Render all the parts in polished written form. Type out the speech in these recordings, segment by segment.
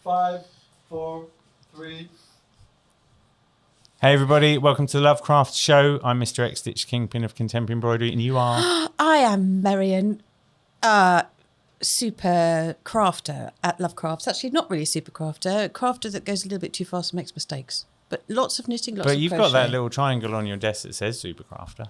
5, 4, 3. Hey everybody, welcome to the LoveCrafts Show. I'm Mr. X-Stitch, Kingpin of Contemporary Embroidery, and you are? I am Merion, super crafter at LoveCrafts. Actually, not really super crafter, a crafter that goes a little bit too fast and makes mistakes. But lots of knitting, lots of But you've crochet. got that little triangle on your desk that says Super Crafter.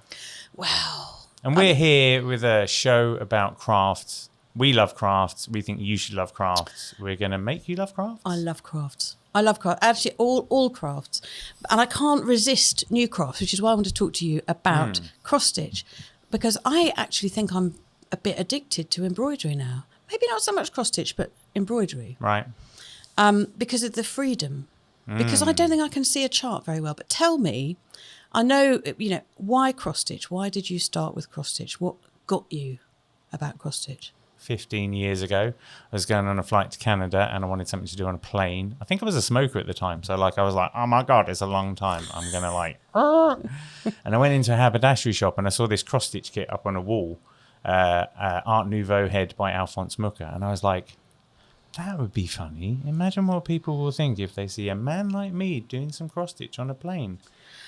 Wow. And we're here with a show about crafts. We love crafts. We think you should love crafts. We're going to make you love crafts. I love crafts. I love crafts. Actually, all crafts. And I can't resist new crafts, which is why I want to talk to you about cross-stitch. Because I actually think I'm a bit addicted to embroidery now. Maybe not so much cross-stitch, but embroidery. Right. Because of the freedom. Because I don't think I can see a chart very well. But tell me, I know, why cross-stitch? Why did you start with cross-stitch? What got you about cross-stitch? 15 years ago, I was going on a flight to Canada and I wanted something to do on a plane. I think I was a smoker at the time. So I was like, oh my God, it's a long time. I'm going to and I went into a haberdashery shop and I saw this cross-stitch kit up on a wall, Art Nouveau head by Alphonse Mucha. And I was like, that would be funny. Imagine what people will think if they see a man like me doing some cross-stitch on a plane.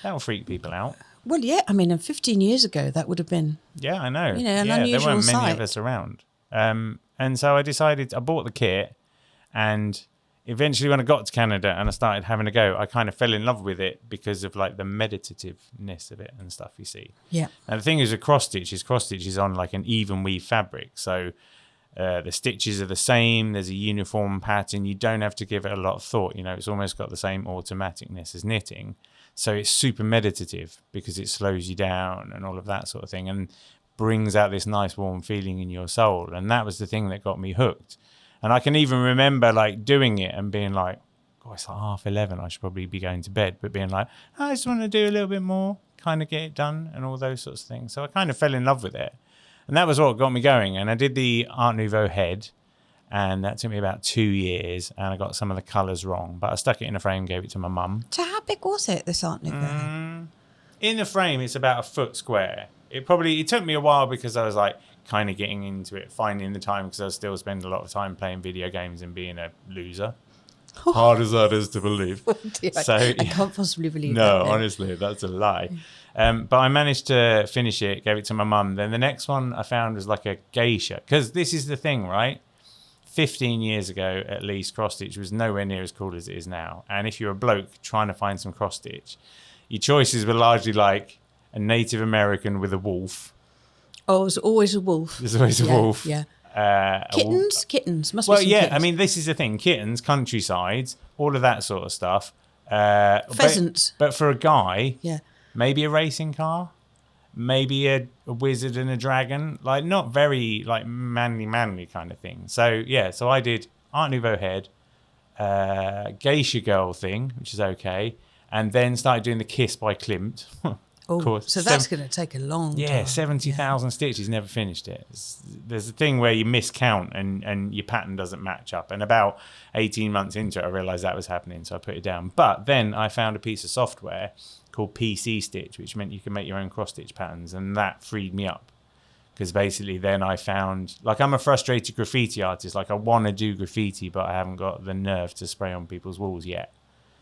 That will freak people out. Well, yeah, I mean, 15 years ago, that would have been... Yeah, I know. an there unusual weren't many sight. of us around. And so I bought the kit, and eventually when I got to Canada and I started having a go, I kind of fell in love with it because of like the meditativeness of it and stuff, you see. Yeah. And the thing is with cross-stitch is on like an even weave fabric. So the stitches are the same. There's a uniform pattern. You don't have to give it a lot of thought. It's almost got the same automaticness as knitting. So it's super meditative because it slows you down and all of that sort of thing. And brings out this nice warm feeling in your soul. And that was the thing that got me hooked. And I can even remember like doing it and being like, oh, it's like 11:30. I should probably be going to bed. But being like, I just want to do a little bit more, kind of get it done and all those sorts of things. So I kind of fell in love with it. And that was what got me going. And I did the Art Nouveau head. And that took me about 2 years. And I got some of the colours wrong. But I stuck it in a frame, gave it to my mum. So how big was it, this Art Nouveau? In the frame, it's about a foot square. It took me a while because I was like kind of getting into it, finding the time because I was still spending a lot of time playing video games and being a loser. Hard as that is to believe. Oh dear, So I can't possibly believe that. No, honestly, that's a lie. But I managed to finish it, gave it to my mum. Then the next one I found was like a geisha. Because this is the thing, right? 15 years ago, at least, cross-stitch was nowhere near as cool as it is now. And if you're a bloke trying to find some cross-stitch, your choices were largely like a Native American with a wolf. Oh, it was always a wolf. There's always a wolf. Yeah. Kittens? Kittens. Must Well, be some yeah, kittens. I mean, this is the thing. Kittens, countrysides, all of that sort of stuff. Pheasants. But for a guy, Yeah. maybe a racing car, maybe a wizard and a dragon. Like, not very, like, manly kind of thing. So, yeah, so I did Art Nouveau head, geisha girl thing, which is okay, and then started doing the Kiss by Klimt. Oh, Of course. so that's going to take a long time. Yeah, 70,000 stitches, never finished it. There's a thing where you miscount and your pattern doesn't match up. And about 18 months into it, I realised that was happening, so I put it down. But then I found a piece of software called PC Stitch, which meant you could make your own cross-stitch patterns, and that freed me up. Because basically then I found, like, I'm a frustrated graffiti artist. Like, I want to do graffiti, but I haven't got the nerve to spray on people's walls yet.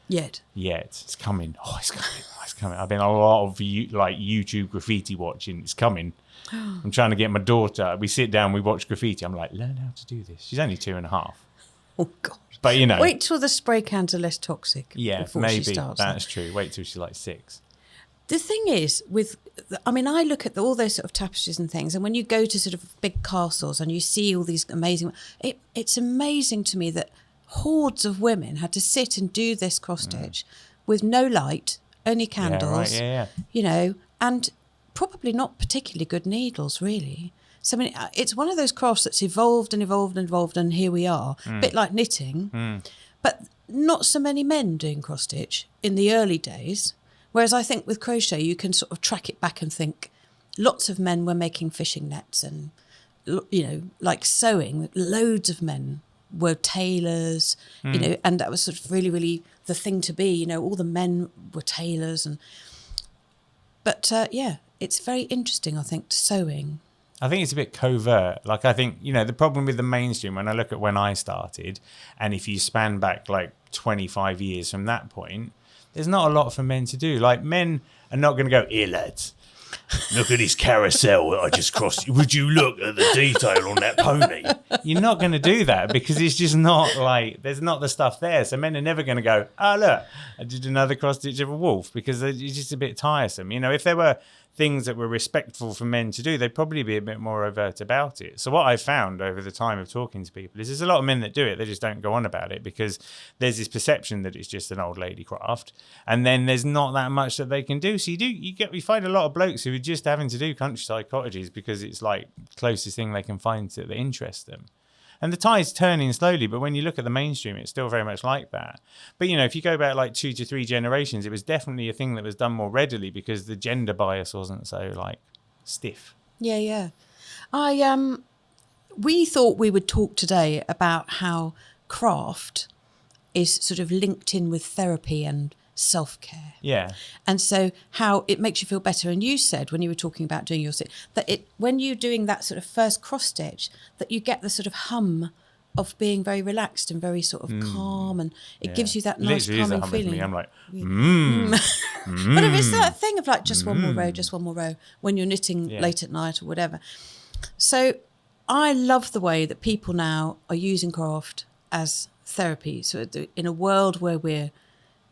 Yet. It's coming. Oh, it's coming. It's coming. I've been a lot of YouTube graffiti watching. It's coming. I'm trying to get my daughter. We sit down, we watch graffiti. I'm like, learn how to do this. She's only 2.5. Oh, God. But, Wait till the spray cans are less toxic. Yeah, before maybe. She starts That's true. Wait till she's like 6. The thing is, I look at all those sort of tapestries and things, and when you go to sort of big castles and you see all these amazing... It's amazing to me that hordes of women had to sit and do this cross-stitch with no light, only candles, and probably not particularly good needles, really. So, I mean, it's one of those crafts that's evolved and evolved and evolved, and here we are, a bit like knitting, but not so many men doing cross-stitch in the early days, whereas I think with crochet, you can sort of track it back and think lots of men were making fishing nets and, like sewing, loads of men were tailors, and that was sort of really, really the thing to be. All the men were tailors, but it's very interesting, I think, sewing. I think it's a bit covert. Like, I think, the problem with the mainstream, when I look at when I started, and if you span back like 25 years from that point, there's not a lot for men to do. Like, men are not going to go, here, lads, look at this carousel I just crossed. Would you look at the detail on that pony? You're not going to do that because it's just not like, there's not the stuff there. So men are never going to go, oh, look, I did another cross stitch of a wolf, because it's just a bit tiresome. If there were things that were respectful for men to do, they'd probably be a bit more overt about it. So what I've found over the time of talking to people is there's a lot of men that do it, they just don't go on about it because there's this perception that it's just an old lady craft, and then there's not that much that they can do. So you find a lot of blokes who are just having to do countryside cottages because it's like the closest thing they can find that interests them. And the tide's turning slowly, but when you look at the mainstream, it's still very much like that. But, if you go back like 2 to 3 generations, it was definitely a thing that was done more readily because the gender bias wasn't so, like, stiff. Yeah. We thought we would talk today about how craft is sort of linked in with therapy and self-care. Yeah. And so how it makes you feel better. And you said when you were talking about doing your stitch that when you're doing that sort of first cross stitch, that you get the sort of hum of being very relaxed and very sort of calm, and it gives you that nice calming feeling. I'm like, But if it's that thing of like just one more row when you're knitting late at night or whatever. So I love the way that people now are using craft as therapy. So in a world where we're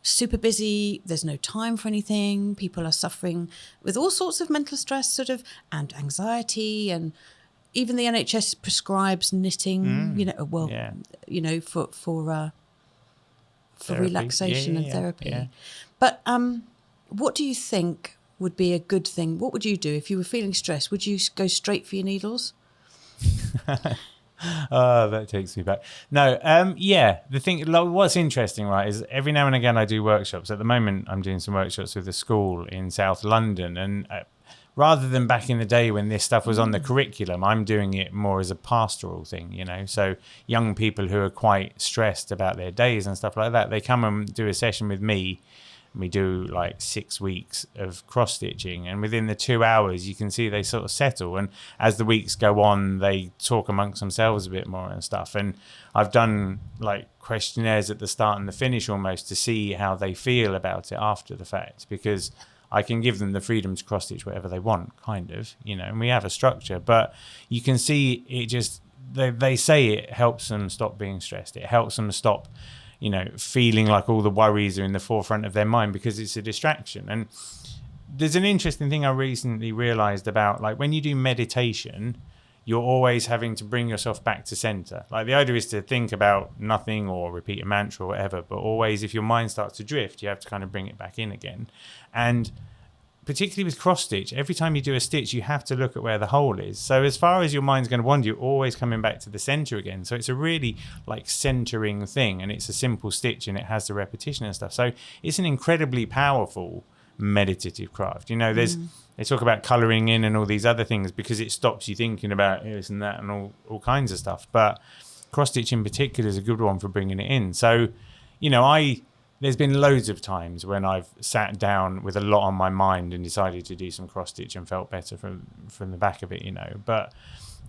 super busy, there's no time for anything, people are suffering with all sorts of mental stress and anxiety, and even the NHS prescribes knitting, for relaxation and therapy. Yeah. But what do you think would be a good thing? What would you do if you were feeling stressed? Would you go straight for your needles? Oh, that takes me back. No, the thing, what's interesting, right, is every now and again I do workshops. At the moment, I'm doing some workshops with a school in South London, and rather than back in the day when this stuff was on the curriculum, I'm doing it more as a pastoral thing, So young people who are quite stressed about their days and stuff like that, they come and do a session with me. We do like 6 weeks of cross stitching, and within the 2 hours you can see they sort of settle, and as the weeks go on they talk amongst themselves a bit more and stuff. And I've done like questionnaires at the start and the finish almost to see how they feel about it after the fact, because I can give them the freedom to cross stitch whatever they want, kind of, and we have a structure, but you can see it just, they say it helps them stop being stressed. It helps them stop feeling like all the worries are in the forefront of their mind, because it's a distraction. And there's an interesting thing I recently realized about, like, when you do meditation, you're always having to bring yourself back to center. Like, the idea is to think about nothing or repeat a mantra or whatever, but always if your mind starts to drift, you have to kind of bring it back in again. And particularly with cross stitch, every time you do a stitch, you have to look at where the hole is. So as far as your mind's going to wander, you're always coming back to the center again. So it's a really like centering thing, and it's a simple stitch and it has the repetition and stuff. So it's an incredibly powerful meditative craft. They talk about coloring in and all these other things because it stops you thinking about this and that and all kinds of stuff. But cross stitch in particular is a good one for bringing it in. So, there's been loads of times when I've sat down with a lot on my mind and decided to do some cross stitch and felt better from the back of it, But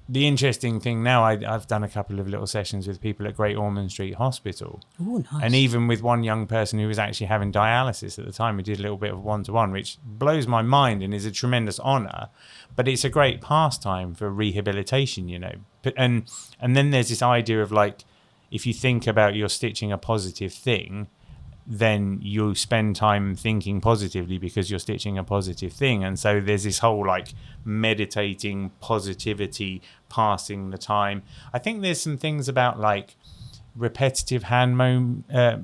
the interesting thing now, I've done a couple of little sessions with people at Great Ormond Street Hospital. Oh, nice. And even with one young person who was actually having dialysis at the time, we did a little bit of one-to-one, which blows my mind and is a tremendous honour. But it's a great pastime for rehabilitation, And then there's this idea of, like, if you think about you're stitching a positive thing, then you spend time thinking positively because you're stitching a positive thing. And so there's this whole like meditating positivity, passing the time. I think there's some things about like repetitive hand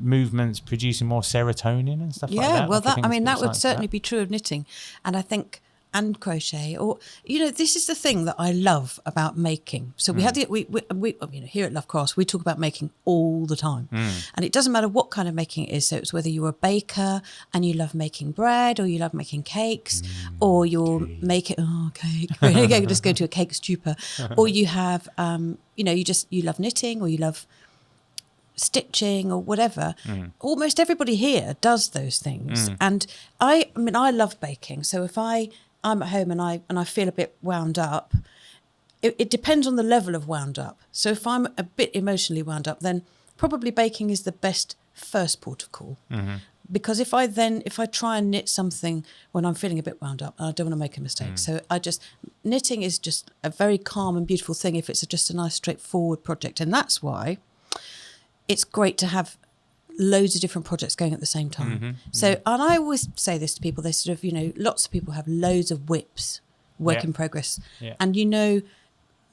movements producing more serotonin and stuff like that. Yeah, well, that would like certainly be true of knitting. And I think, and crochet, or this is the thing that I love about making. So we have we here at LoveCrafts we talk about making all the time, and it doesn't matter what kind of making it is. So it's whether you're a baker and you love making bread, or you love making cakes, or you're making cake. We're just going to a cake stupor, or you have you love knitting, or you love stitching or whatever. Almost everybody here does those things, and I love baking. So if I'm at home and I feel a bit wound up, it depends on the level of wound up. So if I'm a bit emotionally wound up, then probably baking is the best first port of call. Because if I try and knit something when I'm feeling a bit wound up, I don't want to make a mistake. So knitting is just a very calm and beautiful thing if it's just a nice straightforward project. And that's why it's great to have loads of different projects going at the same time. And I always say this to people, they sort of, lots of people have loads of whips, work in progress. Yeah. And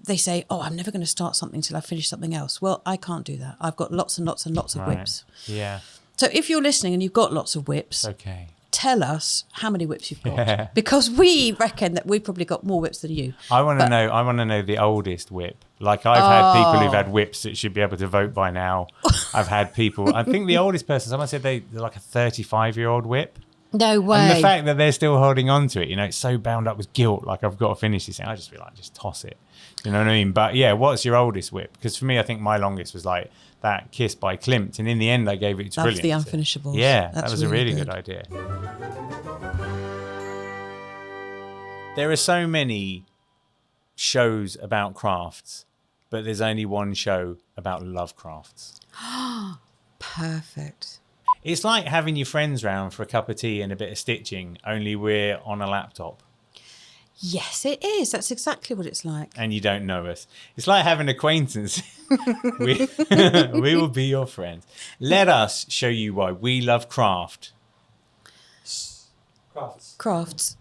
they say, oh, I'm never going to start something till I finish something else. Well, I can't do that. I've got lots and lots and lots of whips. Yeah. So if you're listening and you've got lots of whips, Okay. tell us how many whips you've got. Because we reckon that we've probably got more whips than you. I want to know the oldest whip. Like I've had people who've had whips that should be able to vote by now. I've had people, I think the oldest person, someone said they're like a 35-year-old whip. No way. And the fact that they're still holding on to it, it's so bound up with guilt. Like I've got to finish this thing. I just feel like just toss it. You know what I mean? But yeah, what's your oldest whip? Because for me, I think my longest was like that Kiss by Klimt. And in the end, I gave it to Love Brilliant. the Unfinishables. Yeah, That's that was a really good idea. There are so many shows about crafts, but there's only one show about LoveCrafts. Perfect. It's like having your friends round for a cup of tea and a bit of stitching, only we're on a laptop. Yes, it is. That's exactly what it's like. And you don't know us. It's like having acquaintance. we will be your friends. Let us show you why we love craft. Crafts.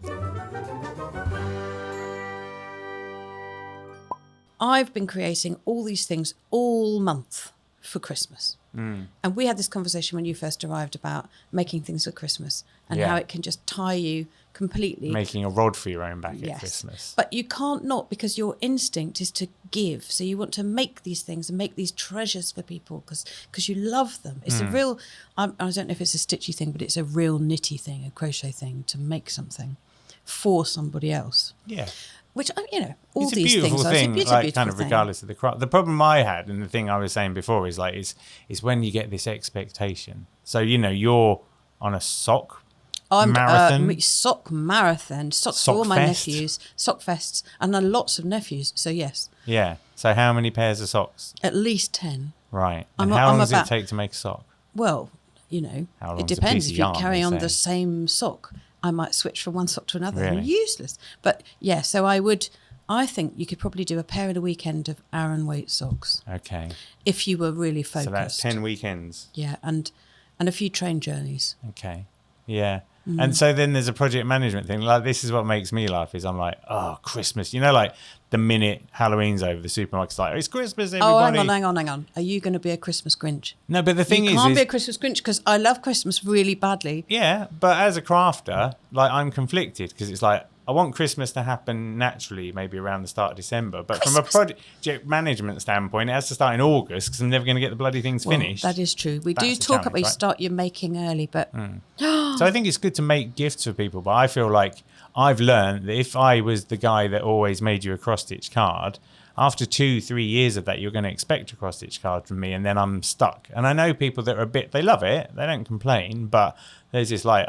I've been creating all these things all month for Christmas. And we had this conversation when you first arrived about making things for Christmas and how it can just tie you completely. Making a rod for your own back at Christmas. But you can't not, because your instinct is to give. So you want to make these things and make these treasures for people because you love them. It's a real, I don't know if it's a stitchy thing, but it's a real knitty thing, a crochet thing, to make something for somebody else. Yeah. Which, all it's these a beautiful things thing, are. It's a like beautiful kind of thing. regardless of the craft. The problem I had, and the thing I was saying before, is like is when you get this expectation. So you're on a sock marathon, sock marathon, socks for all my nephews, sock fests, and then lots of nephews. So yes. Yeah. So how many pairs of socks? At least 10. Right. And how long does it take to make a sock? Well, How it long's a depends. piece of If you yarn, carry they on say? the same sock, I might switch from one sock to another. Really? They're useless. But yeah, so I think you could probably do a pair in a weekend of Aran weight socks Okay. if you were really focused. So that's 10 weekends. Yeah, and a few train journeys. Okay. Yeah. And so then there's a project management thing. Like, this is what makes me laugh is I'm like, oh, Christmas. Like the minute Halloween's over, the supermarket's like, it's Christmas, everybody. Oh, hang on. Are you going to be a Christmas Grinch? No, but the thing you can't be a Christmas Grinch because I love Christmas really badly. Yeah, but as a crafter, like I'm conflicted because it's like, I want Christmas to happen naturally, maybe around the start of December. But from a project management standpoint, it has to start in August because I'm never going to get the bloody things finished. That is true. We That's do the talk about challenge, you right? start your making early, but So I think it's good to make gifts for people. But I feel like I've learned that if I was the guy that always made you a cross-stitch card, after 2-3 years of that, you're going to expect a cross-stitch card from me, and then I'm stuck. And I know people that are they love it, they don't complain, but there's this like,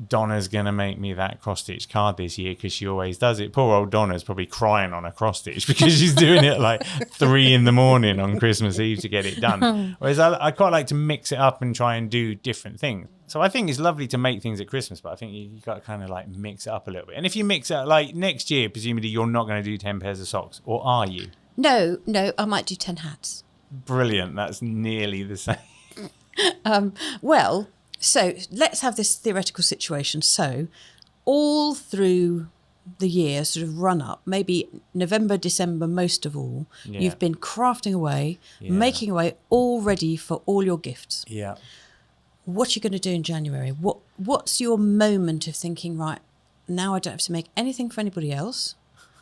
Donna's going to make me that cross-stitch card this year because she always does it. Poor old Donna's probably crying on a cross-stitch because she's doing it like 3 a.m. on Christmas Eve to get it done. Whereas I quite like to mix it up and try and do different things. So I think it's lovely to make things at Christmas, but I think you got to kind of like mix it up a little bit. And if you mix it, like next year, presumably you're not going to do 10 pairs of socks, or are you? No, I might do 10 hats. Brilliant. That's nearly the same. So let's have this theoretical situation. So all through the year, sort of run up, maybe November, December, most of all, you've been crafting away, making away, all ready for all your gifts. Yeah. What are you going to do in January? What's your moment of thinking, right, now I don't have to make anything for anybody else.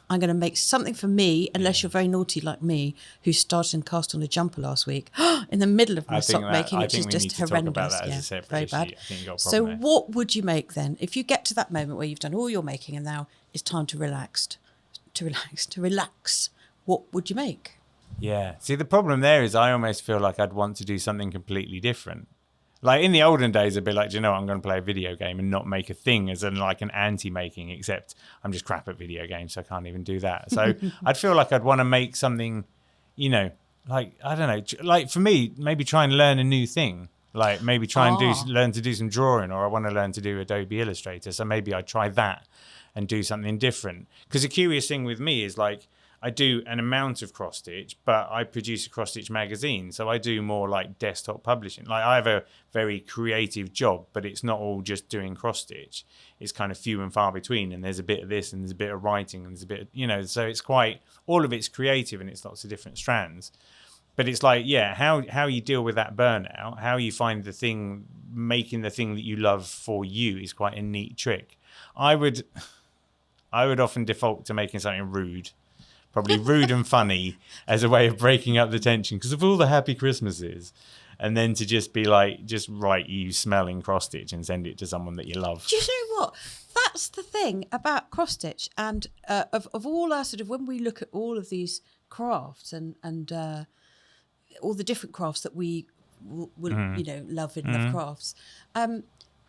I'm going to make something for me, unless you're very naughty like me, who started and cast on a jumper last week in the middle of my sock making, which is just horrendous. Very bad. So what would you make then? If you get to that moment where you've done all your making and now it's time to relax, what would you make? Yeah. See, the problem there is I almost feel like I'd want to do something completely different. Like in the olden days, I'd be like, do you know what? I'm going to play a video game and not make a thing as in like an anti-making, except I'm just crap at video games, so I can't even do that. So I'd feel like I'd want to make something, you know, like, I don't know, like for me, maybe try and learn a new thing. Like maybe try and learn to do some drawing, or I want to learn to do Adobe Illustrator. So maybe I'd try that and do something different. Because the curious thing with me is like, I do an amount of cross stitch, but I produce a cross stitch magazine. So I do more like desktop publishing. Like I have a very creative job, but it's not all just doing cross stitch. It's kind of few and far between. And there's a bit of this and there's a bit of writing and there's a bit of, you know, so it's quite, all of it's creative and it's lots of different strands. But it's like, yeah, how you deal with that burnout, how you find the thing, making the thing that you love for you is quite a neat trick. I would often default to making something rude. Probably rude and funny as a way of breaking up the tension because of all the happy Christmases. And then to just be like, just write you smelling cross stitch and send it to someone that you love. Do you know what? That's the thing about cross stitch. And of all our sort of, when we look at all of these crafts and all the different crafts that we will you know, love in Love Crafts,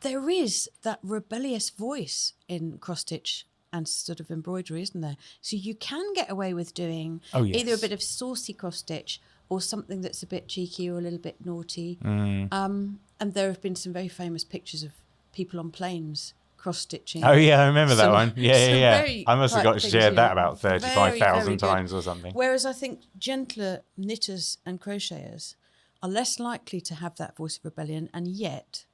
there is that rebellious voice in cross stitch and sort of embroidery, isn't there? So you can get away with doing either a bit of saucy cross stitch or something that's a bit cheeky or a little bit naughty. And there have been some very famous pictures of people on planes cross stitching. Oh yeah, I remember that one. Yeah. Very, I must have got shared that about very, 35,000 very times or something. Whereas I think gentler knitters and crocheters are less likely to have that voice of rebellion, and yet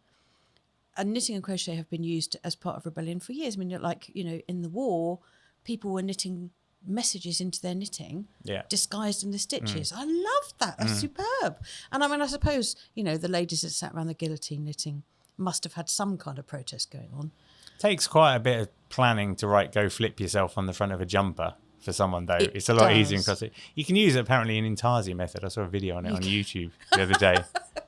knitting and crochet have been used as part of rebellion for years. I mean, like, you know, in the war, people were knitting messages into their knitting, disguised in the stitches. I love that. That's superb. And I mean, I suppose, you know, the ladies that sat around the guillotine knitting must have had some kind of protest going on. Takes quite a bit of planning to write "go flip yourself" on the front of a jumper for someone, though. It's a lot easier in cross stitch. You can use it apparently in Intarsia method. I saw a video on it on YouTube the other day.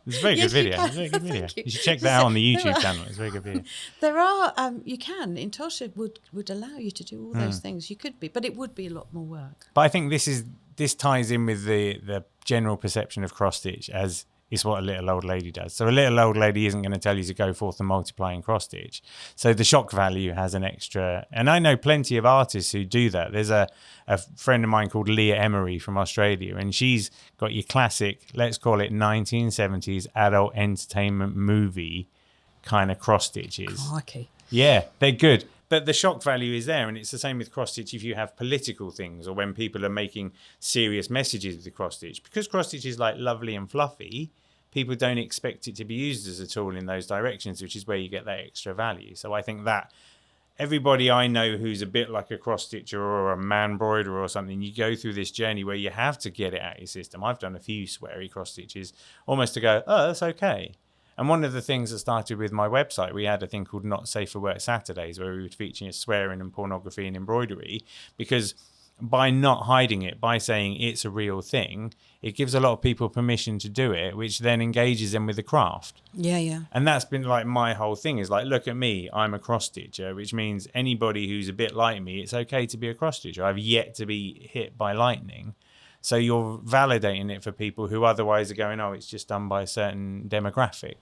It's a very good video. It's a very good video. You should check that out on the YouTube channel. It's a very good video. There are, you can, Intarsia would allow you to do all those things. You could be, but it would be a lot more work. But I think this ties in with the general perception of cross stitch as is what a little old lady does. So a little old lady isn't going to tell you to go forth and multiply and cross stitch. So the shock value has an extra, and I know plenty of artists who do that. There's a friend of mine called Leah Emery from Australia, and she's got your classic, let's call it 1970s adult entertainment movie kind of cross stitches. Crikey. Yeah, they're good. But the shock value is there, and it's the same with cross stitch if you have political things or when people are making serious messages with the cross stitch. Because cross stitch is like lovely and fluffy, people don't expect it to be used as a tool in those directions, which is where you get that extra value. So I think that everybody I know who's a bit like a cross stitcher or a man broiderer or something, you go through this journey where you have to get it out of your system. I've done a few sweary cross stitches almost to go, oh, that's okay. And one of the things that started with my website, we had a thing called Not Safe for Work Saturdays, where we would feature swearing and pornography and embroidery, because by not hiding it, by saying it's a real thing, it gives a lot of people permission to do it, which then engages them with the craft. Yeah. And that's been like my whole thing is like, look at me, I'm a cross stitcher, which means anybody who's a bit like me, it's okay to be a cross stitcher. I've yet to be hit by lightning. So you're validating it for people who otherwise are going, oh, it's just done by a certain demographic.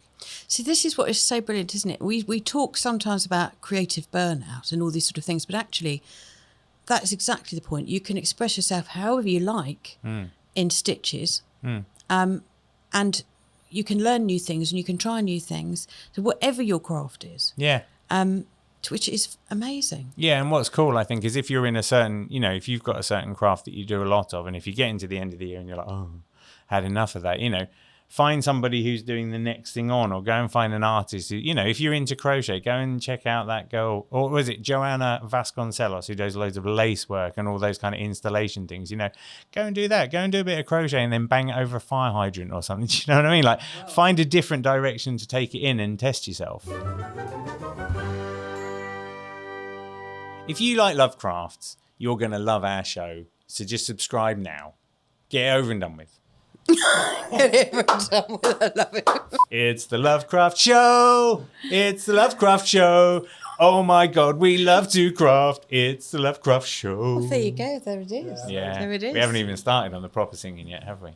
See, this is what is so brilliant, isn't it? We talk sometimes about creative burnout and all these sort of things, but actually that is exactly the point. You can express yourself however you like in stitches, and you can learn new things and you can try new things. So whatever your craft is. Yeah. Which is amazing. Yeah, and what's cool, I think, is if you're in a certain, you know, if you've got a certain craft that you do a lot of, and if you get into the end of the year and you're like, oh, had enough of that, you know, find somebody who's doing the next thing on, or go and find an artist who, you know, if you're into crochet, go and check out that girl, or was it Joanna Vasconcelos, who does loads of lace work and all those kind of installation things, you know, go and do that, go and do a bit of crochet and then bang it over a fire hydrant or something. Do you know what I mean? Like, find a different direction to take it in and test yourself. If you like LoveCrafts, you're going to love our show. So just subscribe now. Get it over and done with. Get over and done with. I love it. It's the LoveCraft Show. It's the LoveCraft Show. Oh my God, we love to craft. It's the LoveCraft Show. Well, there you go. There it is. Yeah. There it is. We haven't even started on the proper singing yet, have we?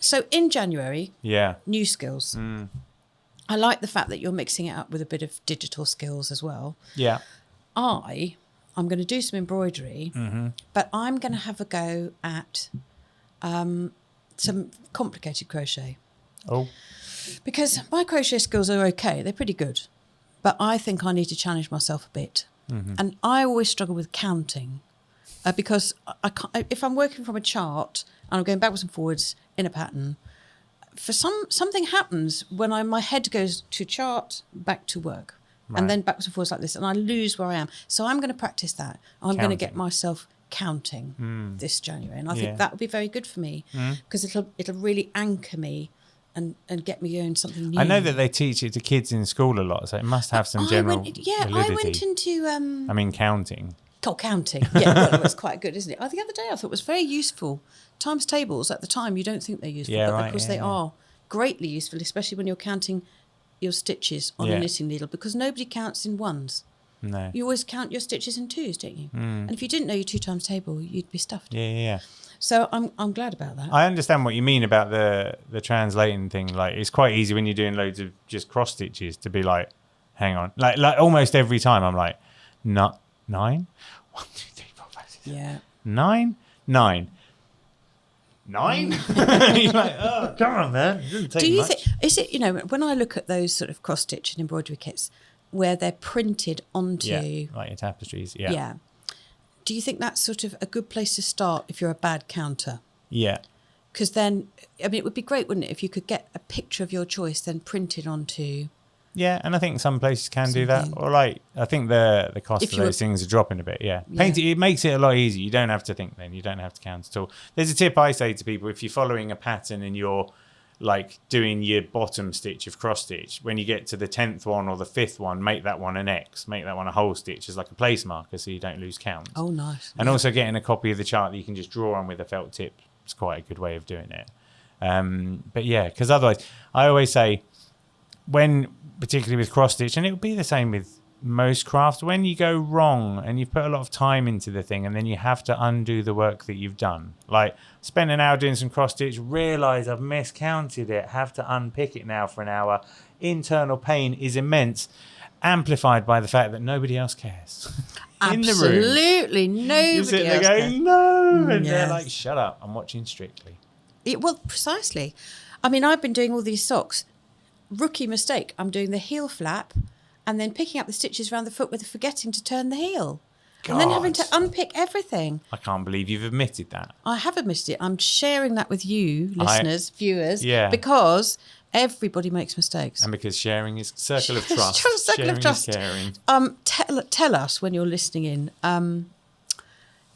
So in January, Yeah. new skills. I like the fact that you're mixing it up with a bit of digital skills as well. Yeah. I'm going to do some embroidery, but I'm going to have a go at some complicated crochet. Oh. Because my crochet skills are okay. They're pretty good. But I think I need to challenge myself a bit. And I always struggle with counting because I can't, if I'm working from a chart and I'm going backwards and forwards in a pattern, something happens when my head goes to chart, back to work. Right. And then backwards and forwards like this, and I lose where I am. So I'm going to practice that. I'm going to get myself counting this January, and I think that would be very good for me because it'll really anchor me and get me doing something new. I know that they teach it to kids in school a lot, so it must have some general validity. I went into counting. counting. Yeah, well, it was quite good, isn't it? The other day I thought it was very useful. Times tables at the time you don't think they're useful, but of course they are greatly useful, especially when you're counting your stitches on a knitting needle, because nobody counts in ones. No. You always count your stitches in twos, don't you? And if you didn't know your 2 times table, you'd be stuffed. Yeah. So I'm glad about that. I understand what you mean about the translating thing. Like, it's quite easy when you're doing loads of just cross stitches to be like, hang on. Like almost every time I'm like, not 9? 1, 2, 3, 4, 5, 6, 7, Yeah. 9? 9? You're like, oh, come on, man. It doesn't take Do you much. think, is it, when I look at those sort of cross stitch and embroidery kits where they're printed onto. Yeah, like your tapestries. Yeah. Do you think that's sort of a good place to start if you're a bad counter? Yeah. Because then, I mean, it would be great, wouldn't it, if you could get a picture of your choice then printed onto. Yeah, and I think some places can do that. Something. Or I think the cost of those things are dropping a bit. Yeah. Painting, it makes it a lot easier. You don't have to think then. You don't have to count at all. There's a tip I say to people: if you're following a pattern and you're like doing your bottom stitch of cross stitch, when you get to the 10th one or the 5th one, make that one an X, make that one a whole stitch as like a place marker so you don't lose count. Oh, nice. And also getting a copy of the chart that you can just draw on with a felt tip is quite a good way of doing it. But yeah, because otherwise, I always say, particularly with cross stitch, and it would be the same with most crafts, when you go wrong and you've put a lot of time into the thing and then you have to undo the work that you've done, like spend an hour doing some cross stitch, realize I've miscounted it, have to unpick it now for an hour, internal pain is immense, amplified by the fact that nobody else cares. In the room, absolutely nobody you sit there else going cares. no, and Yes. they're like, shut up, I'm watching Strictly. Well, precisely. I mean, I've been doing all these socks. Rookie mistake. I'm doing the heel flap and then picking up the stitches around the foot with forgetting to turn the heel. And then having to God. unpick everything. I can't believe you've admitted that. I have admitted it. I'm sharing that with you, listeners, viewers, Yeah. because everybody makes mistakes. And because sharing is circle of trust. Circle sharing of trust. is caring. Tell us when you're listening in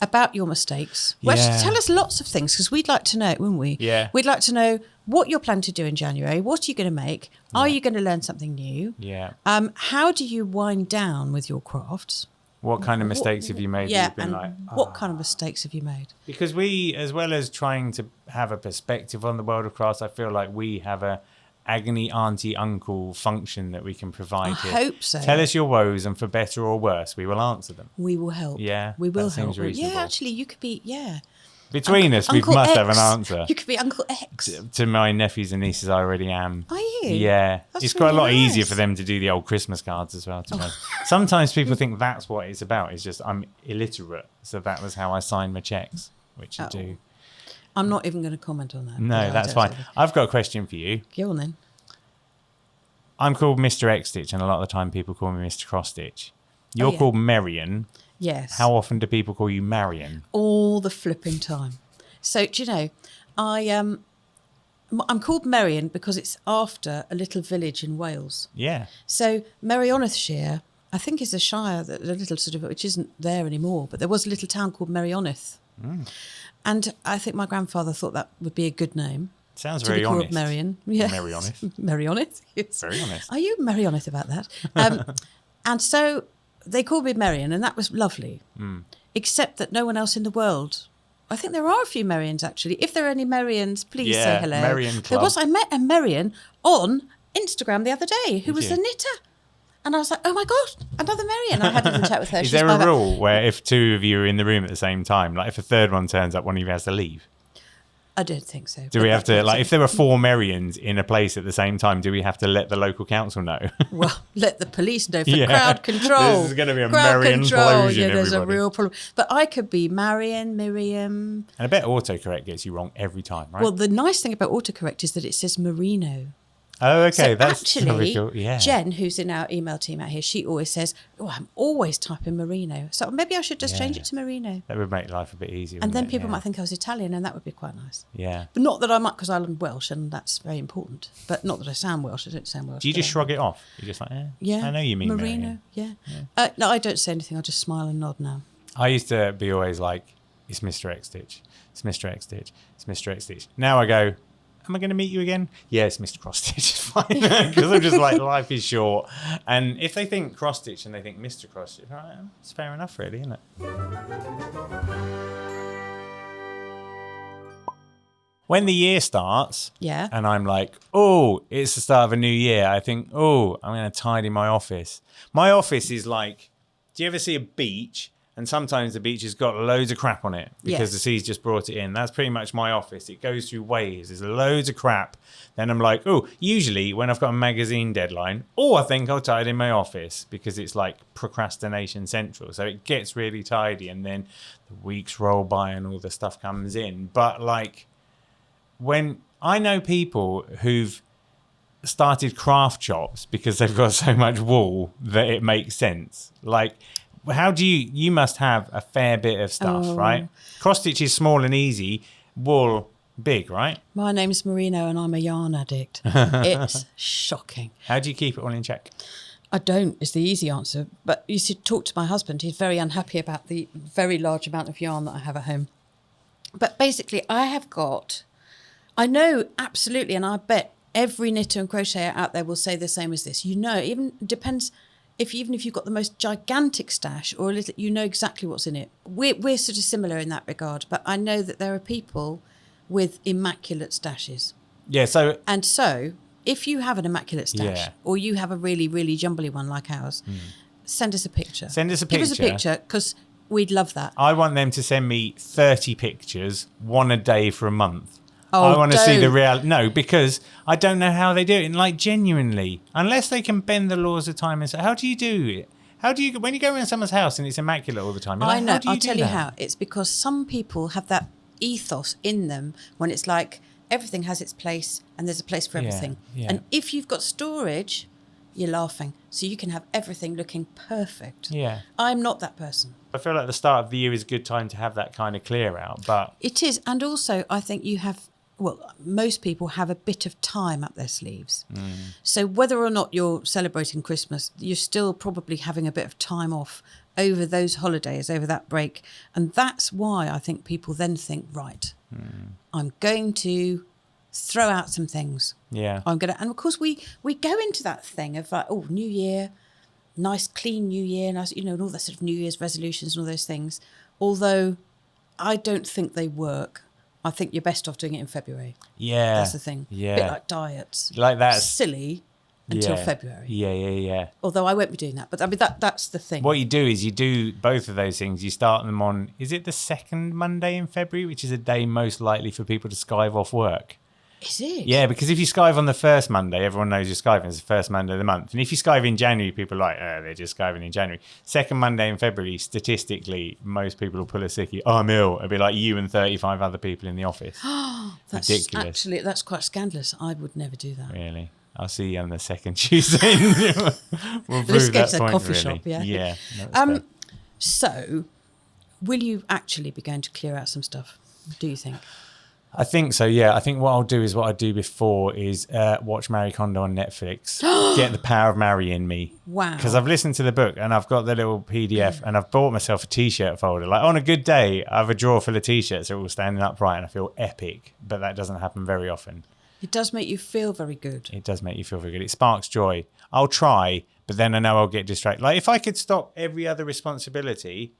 about your mistakes. Well, Yeah. actually, tell us lots of things because we'd like to know, wouldn't we? Yeah. We'd like to know what you're planning to do in January. What are you going to make? Are you going to learn something new? Yeah. How do you wind down with your crafts? What kind of mistakes have you made? Yeah, that you've been and like, what kind of mistakes have you made? Because we, as well as trying to have a perspective on the world of crafts, I feel like we have a agony auntie uncle function that we can provide I here. hope so. Tell us your woes, and for better or worse, we will answer them. We will help. Yeah, we will that seems help. reasonable. Yeah, actually, you could be. Yeah. Between us, we Uncle must X. have an answer. You could be Uncle X. To my nephews and nieces, I already am. Are you? Yeah. That's It's quite a really lot easier nice. for them to do the old Christmas cards as well. To be honest. Sometimes people think that's what it's about. It's just I'm illiterate. So that was how I signed my checks, which I do. I'm not even going to comment on that. No, Yeah, I that's don't fine. know. I've got a question for you. Go on then. I'm called Mr. X Stitch, and a lot of the time people call me Mr. Cross Stitch. You're yeah. called Merion. Yes. How often do people call you Marion? All the flipping time. So, do you know, I'm called Merion because it's after a little village in Wales. Yeah. So Merionethshire, I think, is a shire that a little sort of, which isn't there anymore, but there was a little town called Merioneth. And I think my grandfather thought that would be a good name. Sounds To very be called honest. Merion. Yeah. Merioneth. Merioneth. Yes. Very honest. Are you Merioneth about that? And so they called me Merion, and that was lovely. Except that no one else in the world. I think there are a few Merions, actually. If there are any Merions, please say Yeah, hello. Merion There Club. was. I met a Merion on Instagram the other day who Did was you? a knitter. And I was like, oh my God, another Merion. I had a little chat with her. Is She's there by a that- rule where if two of you are in the room at the same time, like if a third one turns up, one of you has to leave? I don't think so. Do we have to, like, if there were 4 Merions in a place at the same time, do we have to let the local council know? Well, let the police know for Yeah. crowd control. This is going to be a crowd Merion control. implosion, Yeah, there's everybody. a real problem. But I could be Merion, Miriam. And I bet autocorrect gets you wrong every time, right? Well, the nice thing about autocorrect is that it says Merino. oh, okay. So That's actually, cool. Yeah. Jen, who's in our email team out here, she always says, "Oh, I'm always typing Merino." So maybe I should just change it to Merino. That would make life a bit easier. And then wouldn't it? people Yeah. might think I was Italian, and that would be quite nice. Yeah. But not that I might, because I'm Welsh, and that's very important. But not that I sound Welsh. I don't sound Welsh. Do you but just I- shrug it off? You're just like, Yeah. I know you mean Merino. Merion. Yeah. No, I don't say anything. I just smile and nod now. I used to be always like, it's Mr. X Stitch. It's Mr. X Stitch. It's Mr. X Stitch. Now I go, am I going to meet you again? Yeah, it's Mr. Cross Stitch. It's fine. Because I'm just like, life is short. And if they think Cross Stitch and they think Mr. Cross Stitch, right, it's fair enough, really, isn't it? When the year starts, Yeah. and I'm like, oh, it's the start of a new year, I think, oh, I'm going to tidy my office. My office is like, do you ever see a beach? And sometimes the beach has got loads of crap on it because Yes. the sea's just brought it in. That's pretty much my office. It goes through waves. There's loads of crap. Then I'm like, oh, usually when I've got a magazine deadline, I think I'll tidy my office because it's like procrastination central. So it gets really tidy and then the weeks roll by and all the stuff comes in. But like, when I know people who've started craft shops because they've got so much wool that it makes sense. Like, how do you must have a fair bit of stuff, right? Cross stitch is small and easy, wool big, right? My name's Merino, and I'm a yarn addict. It's shocking. How do you keep it all in check? I don't is the easy answer. But you should talk to my husband. He's very unhappy about the very large amount of yarn that I have at home. But basically, I know absolutely, and I bet every knitter and crocheter out there will say the same as this. You know, even depends even if you've got the most gigantic stash or a little, you know exactly what's in it. We're sort of similar in that regard, but I know that there are people with immaculate stashes. Yeah, so And so, if you have an immaculate stash, Yeah. or you have a really, really jumbly one like ours, send us a picture. Send us a Give us a picture. picture, because we'd love that. I want them to send me 30 pictures, one a day for a month. Oh, I want to see the don't. real. No, because I don't know how they do it. And like, genuinely, unless they can bend the laws of time and say, how do you do it? How do you, when you go in someone's house and it's immaculate all the time? You're I like, know. How do I'll do tell you that? how. It's because some people have that ethos in them when it's like everything has its place and there's a place for Yeah, everything. yeah. And if you've got storage, you're laughing. So you can have everything looking perfect. Yeah. I'm not that person. I feel like the start of the year is a good time to have that kind of clear out. But It is. And also, I think you have, well, most people have a bit of time up their sleeves. So whether or not you're celebrating Christmas, you're still probably having a bit of time off over those holidays, over that break. And that's why I think people then think, right, I'm going to throw out some things. yeah. I'm going to, and of course we go into that thing of like, oh, New Year, nice clean New Year, nice, you know, and all that sort of New Year's resolutions and all those things. Although I don't think they work. I think you're best off doing it in February. Yeah. That's the thing. Yeah. A bit like diets. Like that's silly until yeah. February. Yeah. Although I won't be doing that. But I mean, that's the thing. What you do is you do both of those things. You start them on, is it the second Monday in February, which is a day most likely for people to skive off work? Is it? Yeah, because if you skive on the first Monday, everyone knows you're skiving. It's the first Monday of the month. And if you skive in January, people are like, they're just skiving in January. Second Monday in February, statistically, most people will pull a sickie. Oh, I'm ill. It'll be like you and 35 other people in the office. That's ridiculous. Actually, that's quite scandalous. I would never do that. Really? I'll see you on the second Tuesday. We'll Let's prove go that to a point, coffee really. shop, yeah. Yeah. That's fair. So, will you actually be going to clear out some stuff? Do you think? I think so, yeah. I think what I'll do is what I do before is watch Marie Kondo on Netflix. Get the power of Marie in me. Wow. Because I've listened to the book and I've got the little PDF and I've bought myself a T-shirt folder. Like on a good day, I have a drawer full of T-shirts that are all standing upright and I feel epic. But that doesn't happen very often. It does make you feel very good. It does make you feel very good. It sparks joy. I'll try, but then I know I'll get distracted. Like if I could stop every other responsibility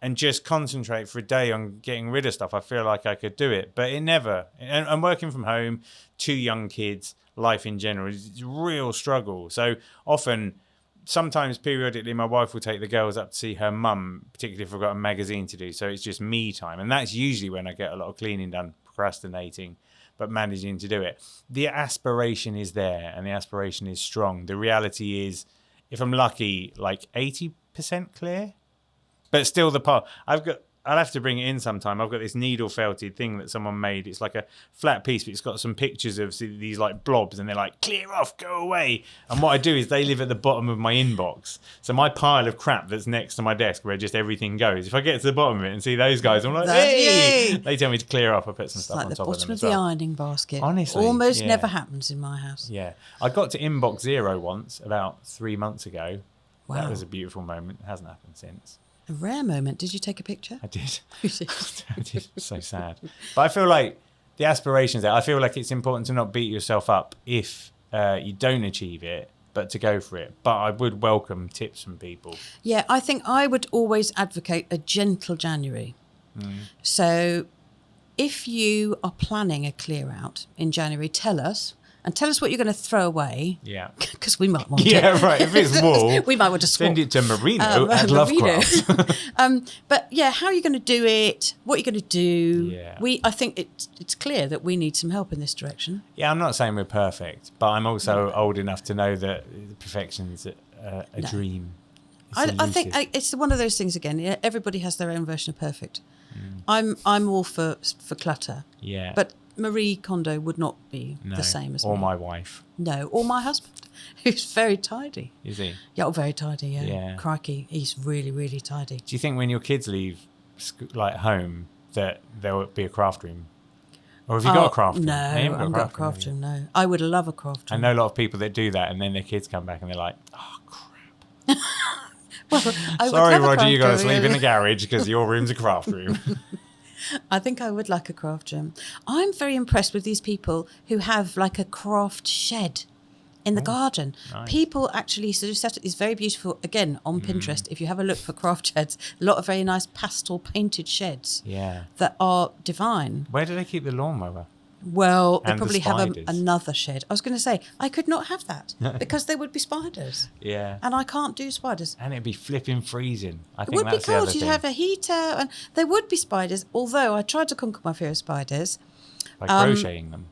and just concentrate for a day on getting rid of stuff, I feel like I could do it. But it never. And I'm working from home, 2 young kids, life in general is a real struggle. So often, sometimes periodically, my wife will take the girls up to see her mum, particularly if I've got a magazine to do. So it's just me time. And that's usually when I get a lot of cleaning done. procrastinating, but managing to do it. The aspiration is there and the aspiration is strong. The reality is, if I'm lucky, like 80% clear, but still the part I'll have to bring it in sometime. I've got this needle felted thing that someone made. It's like a flat piece, but it's got some pictures of these like blobs, and they're like, clear off, go away. And what I do is they live at the bottom of my inbox. So my pile of crap that's next to my desk where just everything goes, if I get to the bottom of it and see those guys, I'm like, hey! They tell me to clear off. I put some It's stuff like on the top of them bottom of as the well. ironing basket. Honestly, almost yeah. never happens in my house. Yeah. I got to inbox 0 once, about 3 months ago. Wow. That was a beautiful moment. It hasn't happened since. A rare moment. Did you take a picture? I did. I did. So sad. But I feel like the aspirations there, I feel like it's important to not beat yourself up if you don't achieve it, but to go for it. But I would welcome tips from people. Yeah, I think I would always advocate a gentle January. So if you are planning a clear out in January, tell us. And tell us what you're going to throw away. Yeah. Because we might want it. Yeah, right. If it's wool, we might want to swap. Send it to Merion at LoveCrafts. But yeah, how are you going to do it? What are you going to do? Yeah. I think it's clear that we need some help in this direction. Yeah, I'm not saying we're perfect, but I'm also old enough to know that perfection's a dream. I think it's one of those things again. Yeah, everybody has their own version of perfect. I'm all for clutter. Yeah. But Marie Kondo would not be the same as me. Or my wife. No, or my husband, who's very tidy. Is he? Yeah, very tidy, Yeah. Crikey, he's really, really tidy. Do you think when your kids leave home that there will be a craft room? Or have you got a craft room? No, I haven't got a craft room, no. I would love a craft room. I know a lot of people that do that and then their kids come back and they're like, oh, crap. Well, Sorry, Roger, you got to sleep in the garage because your room's a craft room. I think I would like a craft room. I'm very impressed with these people who have like a craft shed in the garden. Nice. People actually sort of set up these very beautiful, again, on Pinterest, if you have a look for craft sheds, a lot of very nice pastel painted sheds that are divine. Where do they keep the lawnmower? Well, they And probably have spiders. another shed. I was going to say, I could not have that because there would be spiders. Yeah. And I can't do spiders. And it'd be flipping freezing. I It think would be that's the other cold. You'd thing. have a heater, and there would be spiders. Although I tried to conquer my fear of spiders By crocheting them.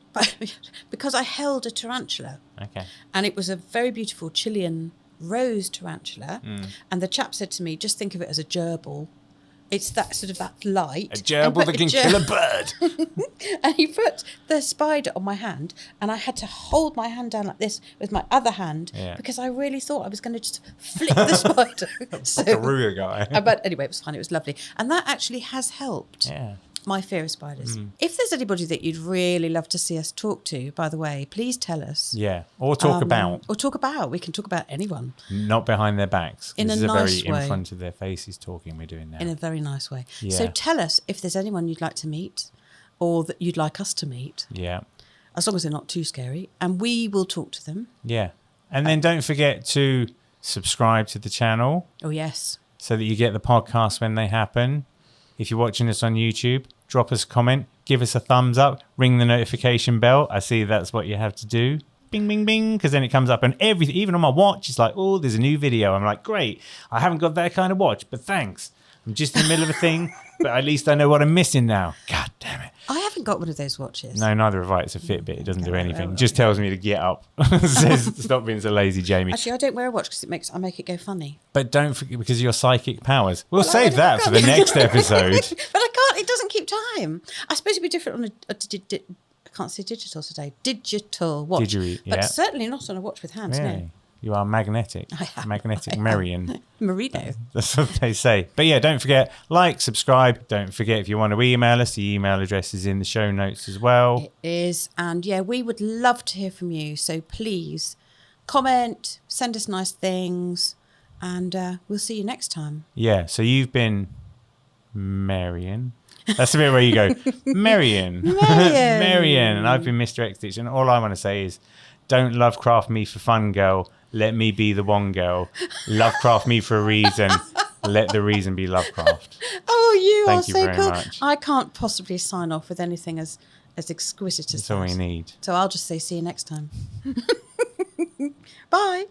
because I held a tarantula, Okay. and it was a very beautiful Chilean rose tarantula. And the chap said to me, "Just think of it as a gerbil. It's that sort of that light. A gerbil that can kill a bird." And he put the spider on my hand, and I had to hold my hand down like this with my other hand because I really thought I was going to just flick the spider. Like a Ruger guy. But anyway, it was fun. It was lovely. And that actually has helped my fear of spiders. If there's anybody that you'd really love to see us talk to, by the way, please tell us. Yeah. Or talk about. Or talk about. We can talk about anyone. Not behind their backs. In this a is nice a very way. in front of their faces talking we're doing now. In a very nice way. Yeah. So tell us if there's anyone you'd like to meet or that you'd like us to meet. Yeah. As long as they're not too scary. And we will talk to them. Yeah. And then don't forget to subscribe to the channel. Oh, yes. So that you get the podcasts when they happen. If you're watching us on YouTube, drop us a comment, give us a thumbs up, ring the notification bell. I see that's what you have to do. Bing, bing, bing, because then it comes up and everything, even on my watch, it's like, oh, there's a new video. I'm like, great. I haven't got that kind of watch, but thanks. I'm just in the middle of a thing, but at least I know what I'm missing now. God damn it. I haven't got one of those watches. No, neither have I. It's a Fitbit. It doesn't do anything. It just tells me to get up. It says, stop being so lazy, Jamie. Actually, I don't wear a watch because I make it go funny. But don't forget, because of your psychic powers. We'll save that for the next episode. But I can't. It doesn't keep time. I suppose it'd be different on I can't say digital today. Digital watch. But certainly not on a watch with hands, no. You are magnetic. Magnetic Merion. Merino. That's what they say. But yeah, don't forget, like, subscribe. Don't forget, if you want to email us, the email address is in the show notes as well. It is. And yeah, we would love to hear from you. So please comment, send us nice things, and we'll see you next time. Yeah, so you've been Merion. That's the bit where you go, Merion. Merion. And I've been Mr. X-Ditch. And all I want to say is, don't lovecraft me for fun, girl. Let me be the one girl. Lovecraft me for a reason. Let the reason be Lovecraft. Oh, you Thank are you so very cool. much. I can't possibly sign off with anything as exquisite as That's all we need. So I'll just say see you next time. Bye.